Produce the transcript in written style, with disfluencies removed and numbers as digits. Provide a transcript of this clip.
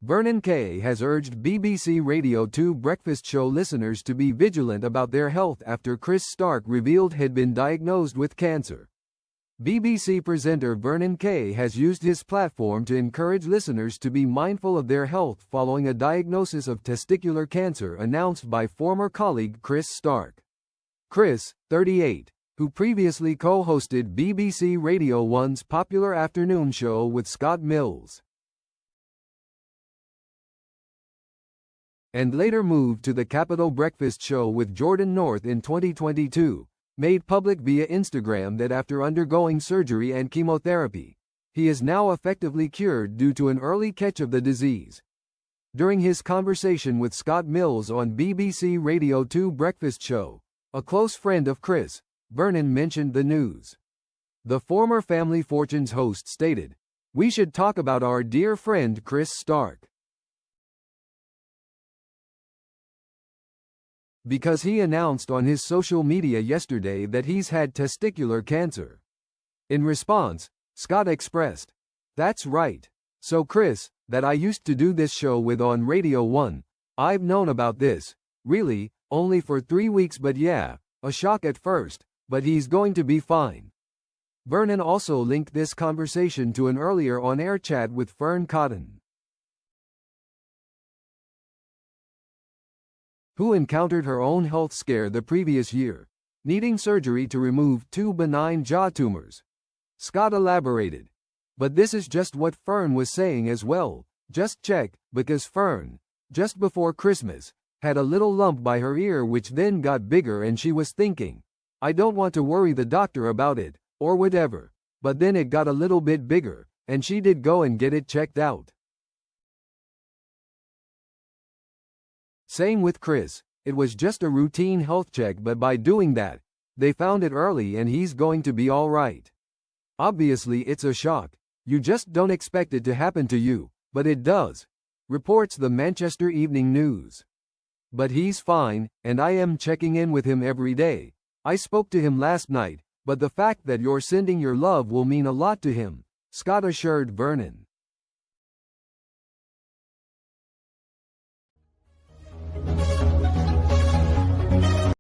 Vernon Kay has urged BBC Radio 2 breakfast show listeners to be vigilant about their health after Chris Stark revealed he'd been diagnosed with cancer. BBC presenter Vernon Kay has used his platform to encourage listeners to be mindful of their health following a diagnosis of testicular cancer announced by former colleague Chris Stark. Chris, 38, who previously co-hosted BBC Radio 1's popular afternoon show with Scott Mills, and later moved to the Capital Breakfast Show with Jordan North in 2022, made public via Instagram that after undergoing surgery and chemotherapy, he is now effectively cured due to an early catch of the disease. During his conversation with Scott Mills on BBC Radio 2 Breakfast Show, a close friend of Chris, Vernon mentioned the news. The former Family Fortunes host stated, "We should talk about our dear friend Chris Stark, because he announced on his social media yesterday that he's had testicular cancer." In response, Scott expressed, "That's right. So Chris, that I used to do this show with on Radio 1, I've known about this, really, only for 3 weeks, but yeah, a shock at first, but he's going to be fine." Vernon also linked this conversation to an earlier on-air chat with Fern Cotton, who encountered her own health scare the previous year, needing surgery to remove 2 benign jaw tumors. Scott elaborated, "But this is just what Fern was saying as well, just check, because Fern, just before Christmas, had a little lump by her ear which then got bigger and she was thinking, I don't want to worry the doctor about it, or whatever, but then it got a little bit bigger, and she did go and get it checked out." Saying with Chris, "It was just a routine health check, but by doing that, they found it early and he's going to be all right. Obviously it's a shock, you just don't expect it to happen to you, but it does," reports the Manchester Evening News. "But he's fine, and I am checking in with him every day. I spoke to him last night, but the fact that you're sending your love will mean a lot to him," Scott assured Vernon.